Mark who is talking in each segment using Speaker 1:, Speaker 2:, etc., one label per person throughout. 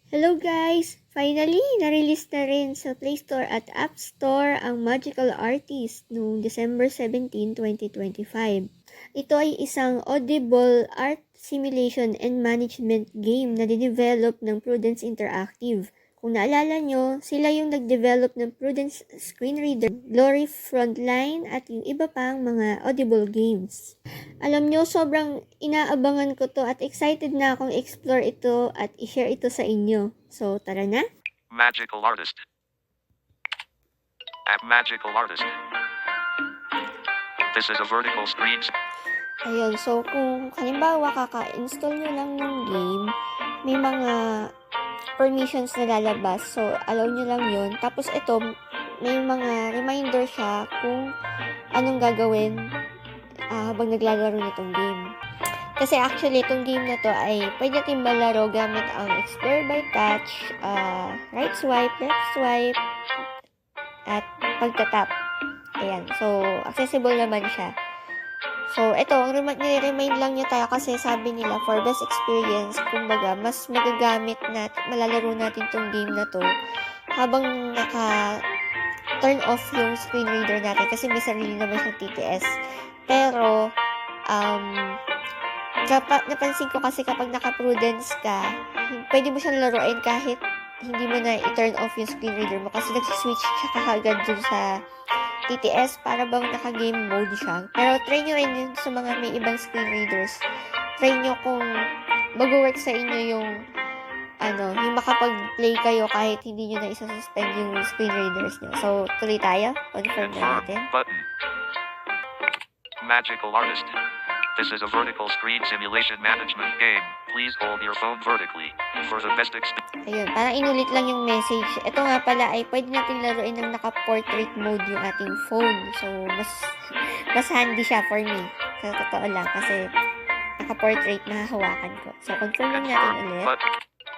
Speaker 1: Hello guys! Finally, na-release na rin sa Play Store at App Store ang Magical Artist noong December 17, 2025. Ito ay isang audible art simulation and management game na dinevelop ng Prudence Interactive. Kung naalala nyo, sila yung nag-develop ng Prudence Screen Reader, Glory Frontline at yung iba pang mga audible games. Alam nyo, sobrang inaabangan ko to at excited na akong explore ito at i-share ito sa inyo. So, tara na!
Speaker 2: Magical Artist. App Magical Artist. This is a vertical screen.
Speaker 1: Ayun, so kung halimbawa kaka-install nyo lang yung game, may mga permissions na lalabas. So, allow nyo lang yun. Tapos ito, may mga reminder siya kung anong gagawin habang naglalaro nitong game. Kasi actually, itong game na to ay pwede natin malaro gamit ang Explore by Touch, right swipe, left swipe, at pagtatap. Ayan. So, accessible naman siya. So, ito, nire-remind lang niya tayo kasi sabi nila, for best experience, kumbaga, mas magagamit malalaro natin tong game na to habang turn off yung screen reader natin kasi may sarili naman siyang TTS. Pero, napansin ko kasi kapag naka-Prudence ka, pwede mo siyang laruin kahit hindi mo na i-turn off yung screen reader mo kasi nag-switch siya kagad dun sa TTS para bang naka-game mode siya. Pero try nyo rin yun sa mga may ibang screen readers. Try nyo kung mag-work sa inyo yung yung makapag-play kayo kahit hindi nyo na isa-suspend yung screen readers nyo. So, tuloy tayo. Confirm na natin.
Speaker 2: Button. Magical Artist. This is a vertical screen simulation management game. Please hold your phone vertically for the best experience.
Speaker 1: Ayun, parang inulit lang yung message. Ito nga pala ay pwede natin laruin ng naka-portrait mode yung ating phone. So, mas handy siya for me. Sa totoo lang kasi naka-portrait mahahawakan ko. So, confirm lang natin ulit.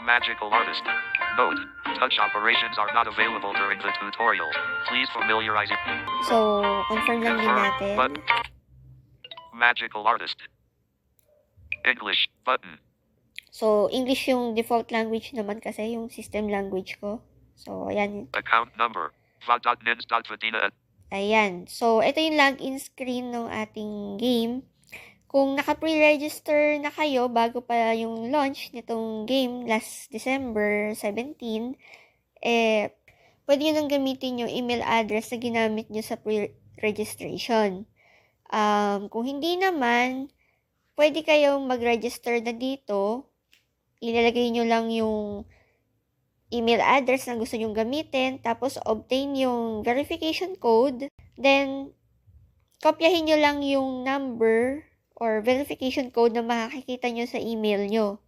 Speaker 2: Magical Artist. Note, touch operations are not available during the tutorial. Please familiarize it.
Speaker 1: So, confirm lang din natin.
Speaker 2: Magical Artist. English button.
Speaker 1: So, English yung default language naman kasi yung system language ko. So, ayan.
Speaker 2: Account number. va.nins.vadina.
Speaker 1: Ayan. So, ito yung login screen ng ating game. Kung naka-pre-register na kayo bago pa yung launch nitong game last December 17, pwede nyo nang gamitin yung email address na ginamit nyo sa pre-registration. Kung hindi naman, pwede kayong mag-register na dito. Ilalagay nyo lang yung email address na gusto nyong gamitin, tapos obtain yung verification code, then kopyahin nyo lang yung number or verification code na makikita nyo sa email nyo.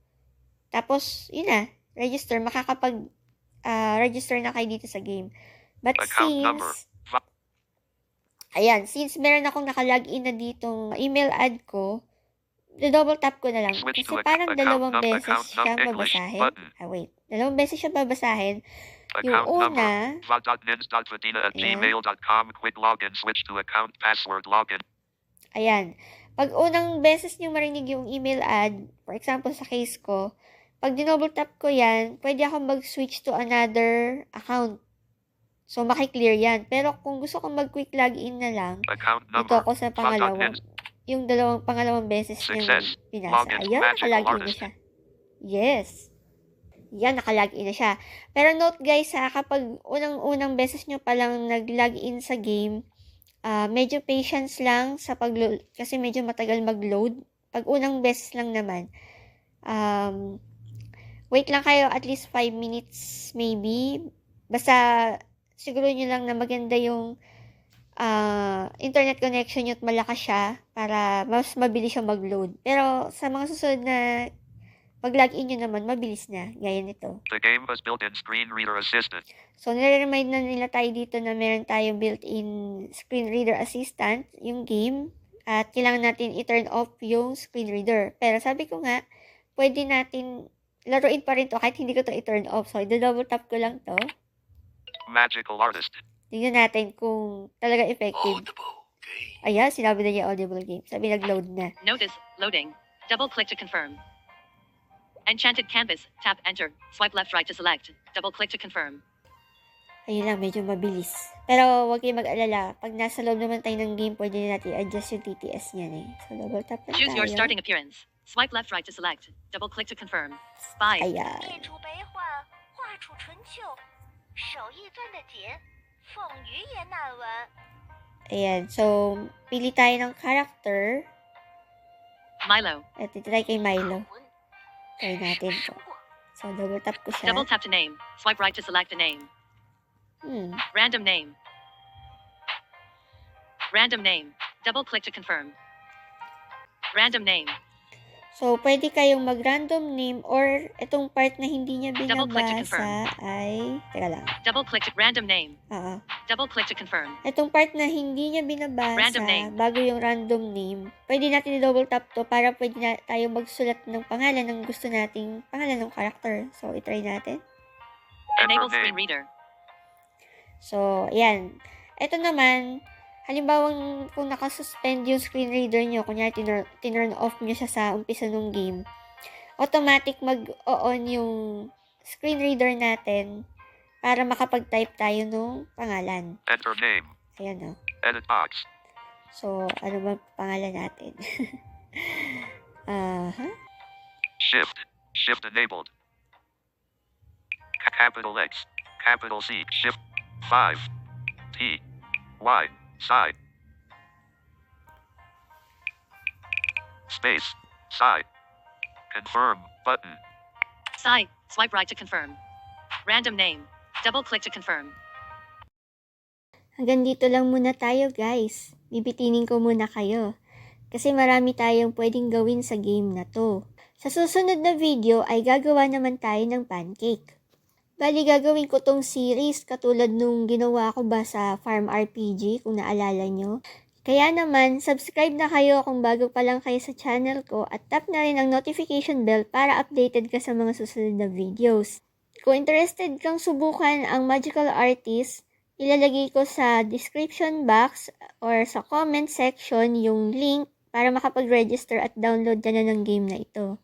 Speaker 1: Tapos, yun na, register, makakapag-register na kayo dito sa game. But since meron akong nakalagin na ditong email ad ko, double tap ko na lang. Kasi parang dalawang beses siya babasahin. Dalawang beses siya babasahin. Yung una,
Speaker 2: quick login, switch to account password login.
Speaker 1: Ayan. Pag unang beses niyo marinig yung email ad, for example sa case ko, pag dinouble tap ko yan, pwede akong mag-switch to another account. So, makiklear yan. Pero kung gusto kong mag-quick login na lang, dito ako sa pangalawang. Yung pangalawang beses niyang pinasa. Ayan, nakalagin na siya. Yes. Yan, nakalagin na siya. Pero note guys kapag unang beses niyo palang nag-login sa game, medyo patience lang sa pag-load kasi medyo matagal mag-load. Pag unang beses lang naman, wait lang kayo at least 5 minutes maybe. Basta siguro nyo lang na maganda yung internet connection nyo at malakas siya para mas mabilis siya mag-load. Pero sa mga susunod na pag-login nyo naman, mabilis na. Gaya nito.
Speaker 2: The game has built-in screen reader assistant.
Speaker 1: So, nire-remind na nila tayo dito na meron tayong built-in screen reader assistant, yung game. At kailangan natin i-turn off yung screen reader. Pero sabi ko nga, pwede natin laruin pa rin to kahit hindi ko to i-turn off. So, i-double tap ko lang to.
Speaker 2: Magical Artist.
Speaker 1: Tingnan natin kung talaga effective. Ayan, sinabi na niya audible game. Sabi nag-load na.
Speaker 3: Notice, loading. Double click to confirm. Enchanted canvas. Tap enter. Swipe left right to select. Double click to confirm.
Speaker 1: Ayun lang, medyo mabilis. Pero huwag kayong mag-alala. Pag nasa loob naman tayo ng game, pwede na natin i-adjust yung TTS niyan eh. So, double tap lang
Speaker 3: Choose your
Speaker 1: tayo.
Speaker 3: starting appearance. Swipe left right to select. Double click to confirm. 5.
Speaker 1: Ayan.
Speaker 4: 列出悲欢，画出春秋，手艺钻得紧，凤语也难闻。
Speaker 1: Ayan. So, pili tayo ng character.
Speaker 3: Milo.
Speaker 1: At try kay Milo. Try natin to. So, double tap ko siya.
Speaker 3: Double tap to name. Swipe right to select a name. Random name. Random name. Double click to confirm. Random name.
Speaker 1: So, pwede kayong mag-random name or itong part na hindi niya
Speaker 3: Double click to
Speaker 1: binabasa
Speaker 3: confirm.
Speaker 1: ay... Teka lang.
Speaker 3: Double click to random name.
Speaker 1: Oo.
Speaker 3: Double click to confirm.
Speaker 1: Itong part na hindi niya binabasa
Speaker 3: Random name.
Speaker 1: bago yung random name, pwede natin i-double tap to para pwede na tayo magsulat ng pangalan ng gusto nating pangalan ng character. So, itry natin.
Speaker 2: Enter
Speaker 3: Enable screen
Speaker 2: name.
Speaker 3: reader.
Speaker 1: So, ayan. Ito naman, halimbawa kung nakasuspend yung screen reader nyo, kunyari tinurn off nyo siya sa umpisa ng game, automatic mag-on yung screen reader natin para makapag-type tayo ng pangalan.
Speaker 2: Enter name.
Speaker 1: Ayan o.
Speaker 2: Edit box.
Speaker 1: So, ano ba pangalan natin?
Speaker 2: Shift. Shift enabled. Capital X. Capital C. Shift. 5. T. Y. Side. Space. Side. Confirm. Button.
Speaker 3: Side. Swipe right to confirm. Random name. Double click to confirm.
Speaker 1: Hanggang dito lang muna tayo, guys. Bibitinin ko muna kayo. Kasi marami tayong pwedeng gawin sa game na to. Sa susunod na video ay gagawa naman tayo ng pancake. Bali, gagawin ko tong series katulad nung ginawa ko ba sa Farm RPG, kung naalala nyo. Kaya naman, subscribe na kayo kung bago pa lang kayo sa channel ko at tap na rin ang notification bell para updated ka sa mga susunod na videos. Kung interested kang subukan ang Magical Artist, ilalagay ko sa description box or sa comment section yung link para makapag-register at download ka na ng game na ito.